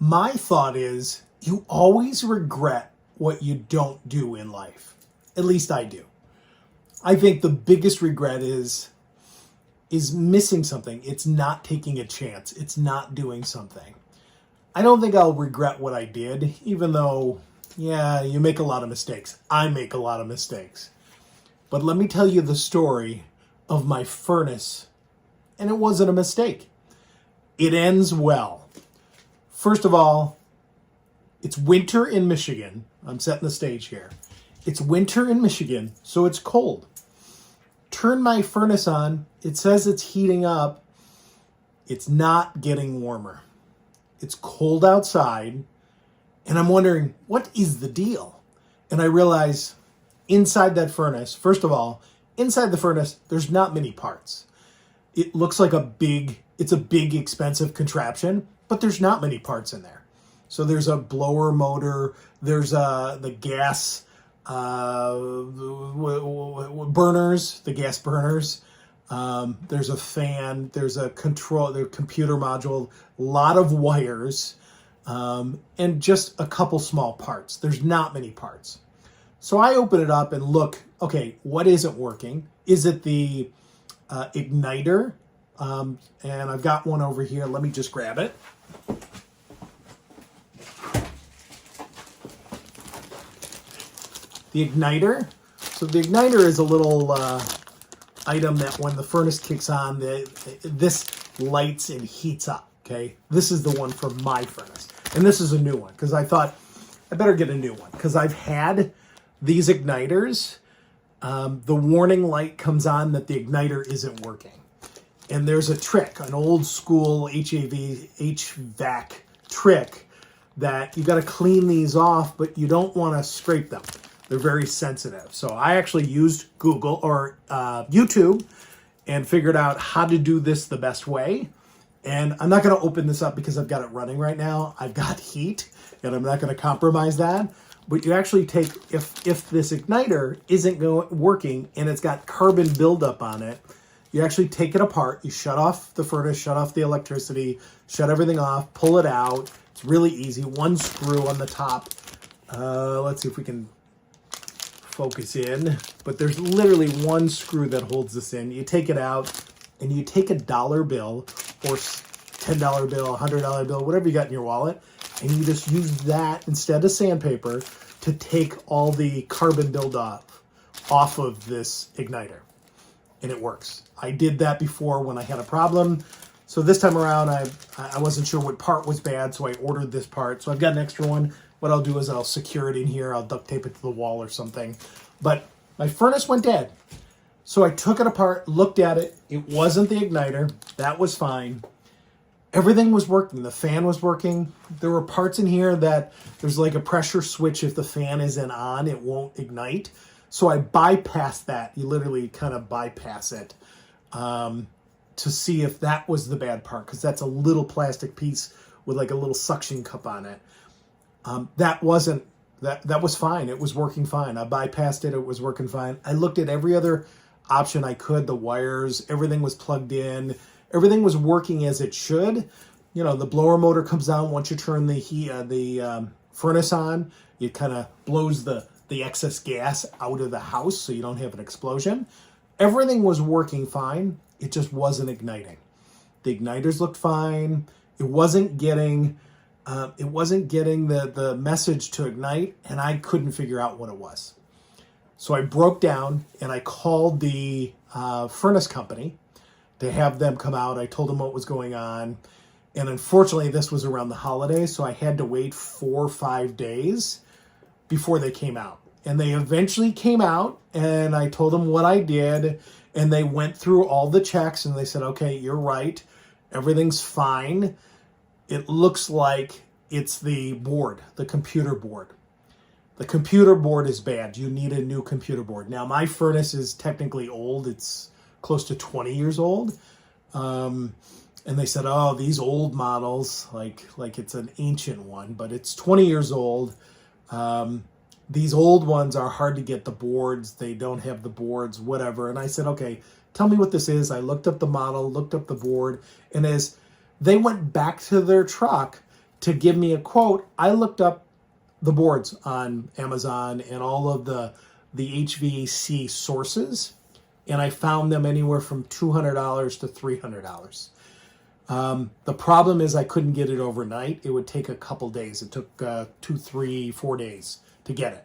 My thought is you always regret what you don't do in life. At least I do. I think the biggest regret is missing something. It's not taking a chance. It's not doing something. I don't think I'll regret what I did, even though, yeah, you make a lot of mistakes. I make a lot of mistakes. But let me tell you the story of my furnace, and it wasn't a mistake. It ends well. First of all, it's winter in Michigan. I'm setting the stage here. It's winter in Michigan, so it's cold. Turn my furnace on. It says it's heating up. It's not getting warmer. It's cold outside, and I'm wondering, what is the deal? And I realize inside that furnace, first of all, inside the furnace, there's not many parts. It looks like it's a big, expensive contraption, but there's not many parts in there. So there's a blower motor, there's the gas burners, the gas burners. There's a fan, there's a computer module, a lot of wires, and just a couple small parts. There's not many parts. So I open it up and look, okay, what isn't working? Is it the igniter? And I've got one over here. Let me just grab it. The igniter. So the igniter is a little item that when the furnace kicks on, this lights and heats up, okay? This is the one for my furnace. And this is a new one because I thought I better get a new one because I've had these igniters. The warning light comes on that the igniter isn't working. And there's a trick, an old school HVAC trick that you got to clean these off, but you don't want to scrape them. They're very sensitive. So I actually used Google or YouTube and figured out how to do this the best way. And I'm not going to open this up because I've got it running right now. I've got heat, and I'm not going to compromise that. But you actually take, if this igniter isn't working and it's got carbon buildup on it, you actually take it apart. You shut off the furnace, shut off the electricity, shut everything off, pull it out. It's really easy. One screw on the top. Let's see if we can focus in. But there's literally one screw that holds this in. You take it out, and you take a dollar bill or $10 bill, $100 bill, whatever you got in your wallet, and you just use that instead of sandpaper to take all the carbon buildup off of this igniter. And it works. I did that before when I had a problem. So this time around, I wasn't sure what part was bad, so I ordered this part. So I've got an extra one. What I'll do is I'll secure it in here. I'll duct tape it to the wall or something. But my furnace went dead. So I took it apart, looked at it. It wasn't the igniter. That was fine. Everything was working. The fan was working. There were parts in here that there's like a pressure switch. If the fan isn't on, it won't ignite. So I bypassed that. You literally kind of bypass it to see if that was the bad part, because that's a little plastic piece with like a little suction cup on it. That was fine. It was working fine. I bypassed it. It was working fine. I looked at every other option I could. The wires, everything was plugged in. Everything was working as it should. You know, the blower motor comes on once you turn the furnace on. It kind of blows the excess gas out of the house so you don't have an explosion. Everything was working fine. It just wasn't igniting. The igniters looked fine. It wasn't getting the message to ignite, and I couldn't figure out what it was. So I broke down and I called the furnace company to have them come out. I told them what was going on. And unfortunately, this was around the holidays, so I had to wait 4 or 5 days before they came out. And they eventually came out, and I told them what I did, and they went through all the checks, and they said, okay, you're right. Everything's fine. It looks like it's the board, the computer board. The computer board is bad. You need a new computer board. Now, my furnace is technically old. It's close to 20 years old. And they said, oh, these old models, like it's an ancient one, but it's 20 years old. These old ones are hard to get the boards. They don't have the boards, whatever. And I said, okay, tell me what this is. I looked up the model, looked up the board. And as they went back to their truck to give me a quote, I looked up the boards on Amazon and all of the HVAC sources, and I found them anywhere from $200 to $300. The problem is I couldn't get it overnight. It would take a couple days. It took 2, 3, 4 days to get it.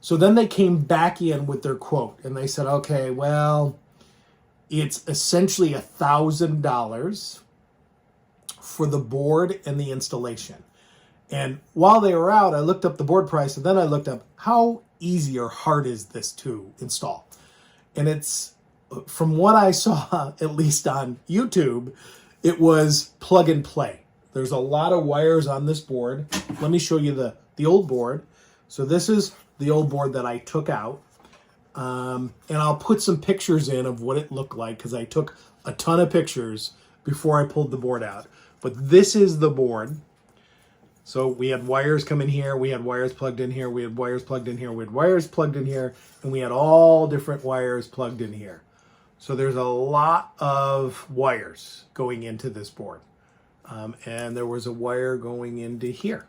So then they came back in with their quote, and they said, okay, well, it's essentially $1,000 for the board and the installation. And while they were out, I looked up the board price, and then I looked up how easy or hard is this to install. And it's, from what I saw, at least on YouTube, it was plug and play. There's a lot of wires on this board. Let me show you the old board. So this is the old board that I took out. And I'll put some pictures in of what it looked like because I took a ton of pictures before I pulled the board out. But this is the board. So we had wires coming here, we had wires plugged in here, we had wires plugged in here, we had wires plugged in here, and we had all different wires plugged in here. So there's a lot of wires going into this board. And there was a wire going into here.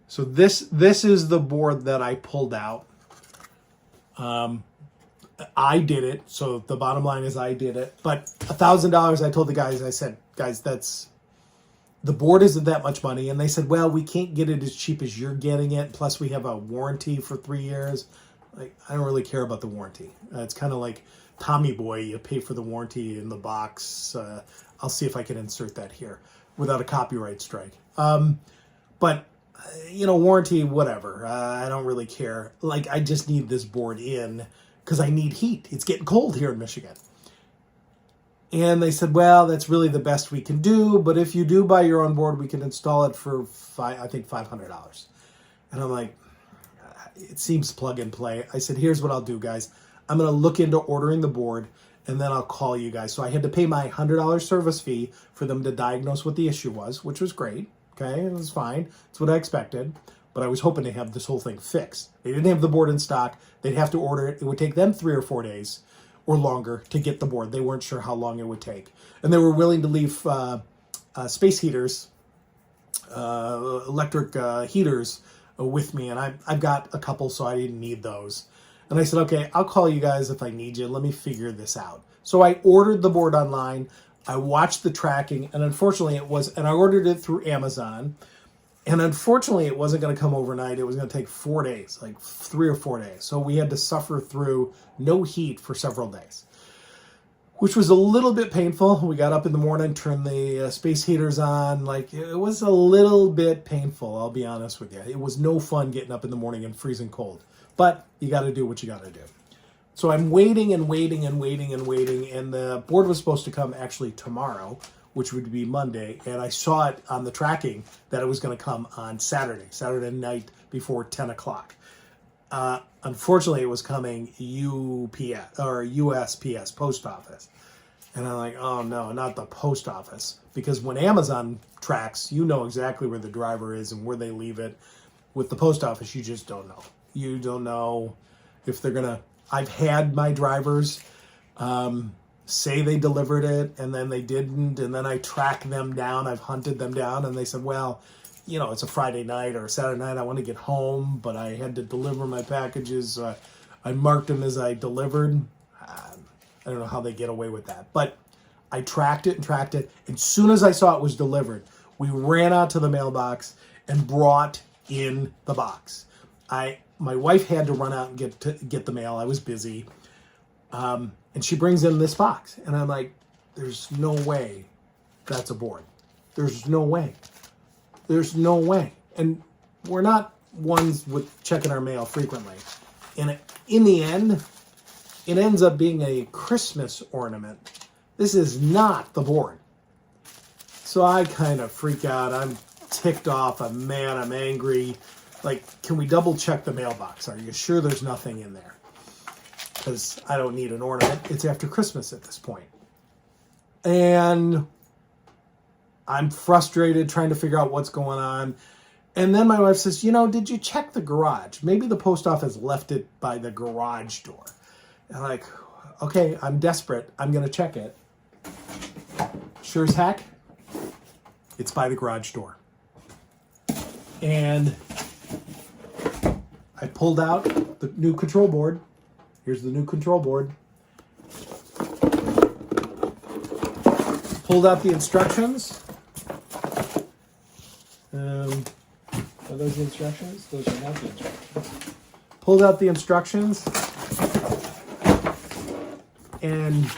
So this is the board that I pulled out. I did it. So the bottom line is I did it. But $1,000, I told the guys, I said, guys, the board isn't that much money. And they said, well, we can't get it as cheap as you're getting it. Plus we have a warranty for 3 years. Like, I don't really care about the warranty. It's kind of like Tommy Boy. You pay for the warranty in the box. I'll see if I can insert that here without a copyright strike. But, warranty, whatever. I don't really care. Like, I just need this board in because I need heat. It's getting cold here in Michigan. And they said, well, that's really the best we can do. But if you do buy your own board, we can install it for, I think, $500. And I'm like, it seems plug and play. I said, here's what I'll do, guys. I'm going to look into ordering the board, and then I'll call you guys. So I had to pay my $100 service fee for them to diagnose what the issue was, which was great. Okay, it was fine. It's what I expected. But I was hoping to have this whole thing fixed. They didn't have the board in stock. They'd have to order it. It would take them 3 or 4 days or longer to get the board. They weren't sure how long it would take. And they were willing to leave space heaters, electric heaters with me. And I've got a couple, so I didn't need those. And I said, okay, I'll call you guys if I need you. Let me figure this out. So I ordered the board online. I watched the tracking, and unfortunately and I ordered it through Amazon. And unfortunately, it wasn't going to come overnight. It was going to take 4 days, like 3 or 4 days. So we had to suffer through no heat for several days, which was a little bit painful. We got up in the morning, turned the space heaters on. Like, it was a little bit painful, I'll be honest with you. It was no fun getting up in the morning and freezing cold. But you got to do what you got to do. So I'm waiting and waiting and waiting and waiting. And the board was supposed to come actually tomorrow, which would be Monday. And I saw it on the tracking that it was going to come on Saturday night before 10 o'clock. Unfortunately, it was coming UPS or USPS, post office. And I'm like, oh no, not the post office. Because when Amazon tracks, you know exactly where the driver is and where they leave it. With the post office, you just don't know. You don't know if they're going to... I've had my drivers say they delivered it and then they didn't. And then I track them down. I've hunted them down and they said, well, it's a Friday night or a Saturday night. I want to get home, but I had to deliver my packages. I marked them as I delivered. I don't know how they get away with that, but I tracked it. And as soon as I saw it was delivered, we ran out to the mailbox and brought in the box. My wife had to run out and get the mail. I was busy. And she brings in this box. And I'm like, there's no way that's a board. There's no way. There's no way. And we're not ones with checking our mail frequently. And in the end, it ends up being a Christmas ornament. This is not the board. So I kind of freak out. I'm ticked off. I'm mad. I'm angry. Like, can we double check the mailbox? Are you sure there's nothing in there? Because I don't need an ornament. It's after Christmas at this point. And I'm frustrated trying to figure out what's going on. And then my wife says, did you check the garage? Maybe the post office left it by the garage door. And I'm like, okay, I'm desperate. I'm going to check it. Sure as heck, It's by the garage door. And I pulled out the new control board. Here's the new control board. Pulled out the instructions. Are those the instructions? Those are not the instructions. Pulled out the instructions. And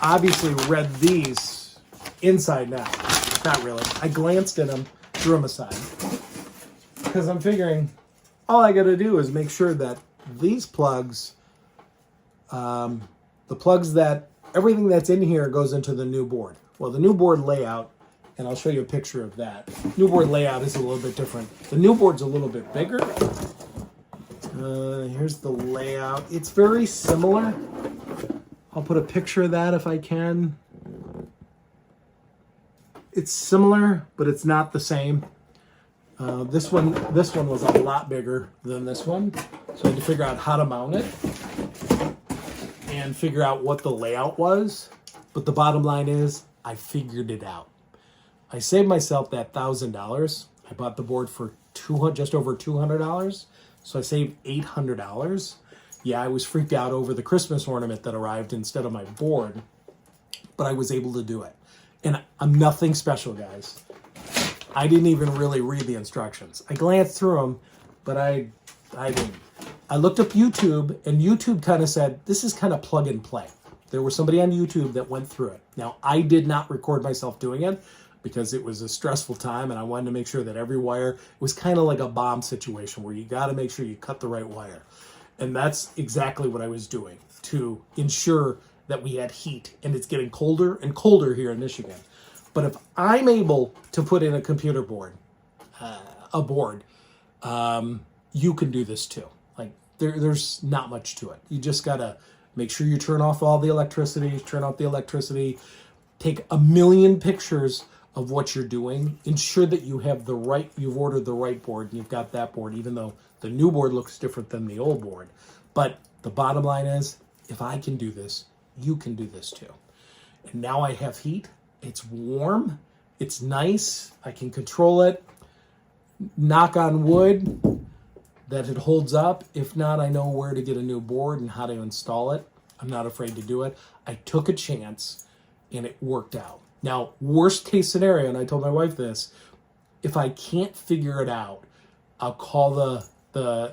obviously read these inside and out. Not really. I glanced at them, threw them aside. Because I'm figuring all I got to do is make sure that these plugs, the plugs that, everything that's in here goes into the new board. Well, the new board layout, and I'll show you a picture of that. New board layout is a little bit different. The new board's a little bit bigger. Here's the layout. It's very similar. I'll put a picture of that if I can. It's similar, but it's not the same. This one was a lot bigger than this one, so I had to figure out how to mount it and figure out what the layout was. But the bottom line is, I figured it out. I saved myself that $1,000. I bought the board for just over $200, so I saved $800. Yeah, I was freaked out over the Christmas ornament that arrived instead of my board, but I was able to do it. And I'm nothing special, guys. I didn't even really read the instructions. I glanced through them, but I didn't. I looked up YouTube, and YouTube kind of said, this is kind of plug and play. There was somebody on YouTube that went through it. Now, I did not record myself doing it because it was a stressful time, and I wanted to make sure that every wire, it was kind of like a bomb situation where you got to make sure you cut the right wire. And that's exactly what I was doing to ensure that we had heat, and it's getting colder and colder here in Michigan. But if I'm able to put in a computer board, a board, you can do this too. Like there's not much to it. You just gotta make sure you turn off all the electricity, turn off the electricity, take a million pictures of what you're doing, ensure that you have the right, you've ordered the right board and you've got that board, even though the new board looks different than the old board. But the bottom line is, if I can do this, you can do this too. And now I have heat. It's warm. It's nice. I can control it. Knock on wood that it holds up. If not, I know where to get a new board and how to install it. I'm not afraid to do it. I took a chance and it worked out. Now, worst case scenario, and I told my wife this, if I can't figure it out, I'll call the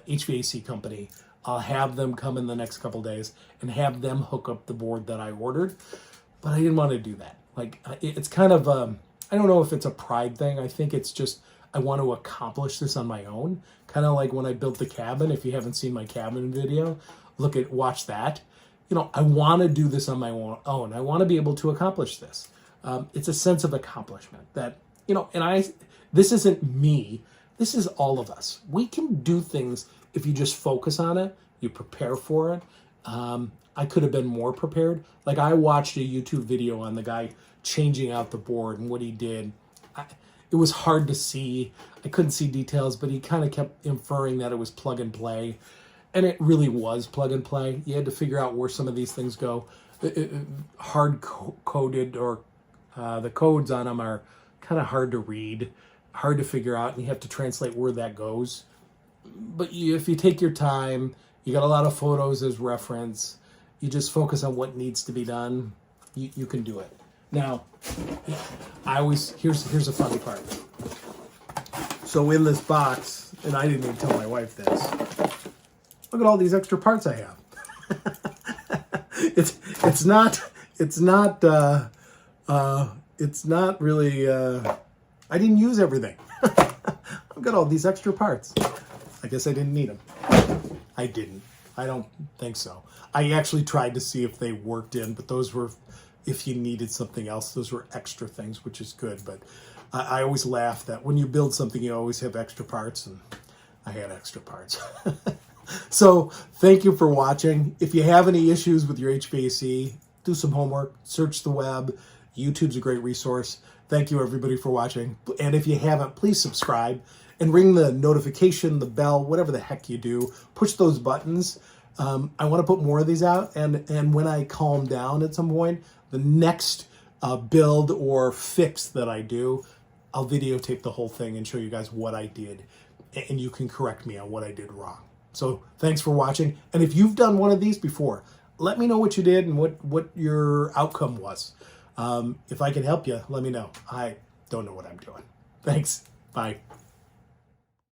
HVAC company. I'll have them come in the next couple days and have them hook up the board that I ordered. But I didn't want to do that. Like, it's kind of, I don't know if it's a pride thing. I think it's just, I want to accomplish this on my own. Kind of like when I built the cabin. If you haven't seen my cabin video, watch that. You know, I want to do this on my own. I want to be able to accomplish this. It's a sense of accomplishment that, you know, and this isn't me. This is all of us. We can do things if you just focus on it, you prepare for it. I could have been more prepared. Like I watched a YouTube video on the guy changing out the board and what he did. It was hard to see. I couldn't see details, but he kind of kept inferring that it was plug and play. And it really was plug and play. You had to figure out where some of these things go. Hard-coded, or the codes on them are kind of hard to read, hard to figure out, and you have to translate where that goes. But if you take your time, you got a lot of photos as reference, you just focus on what needs to be done, you can do it. Now, here's a funny part. So in this box, and I didn't even tell my wife this, look at all these extra parts I have. It's not really, I didn't use everything. I've got all these extra parts. I guess I didn't need them. I didn't. I don't think so. I actually tried to see if they worked in, but those were, if you needed something else, those were extra things, which is good. But I always laugh that when you build something, you always have extra parts, and I had extra parts. So thank you for watching. If you have any issues with your HVAC, do some homework, search the web. YouTube's a great resource. Thank you everybody for watching. And if you haven't, please subscribe and ring the notification, the bell, whatever the heck you do. Push those buttons. I want to put more of these out. And when I calm down at some point, the next build or fix that I do, I'll videotape the whole thing and show you guys what I did, and you can correct me on what I did wrong. So thanks for watching. And if you've done one of these before, let me know what you did and what your outcome was. If I can help you, let me know. I don't know what I'm doing. Thanks. Bye.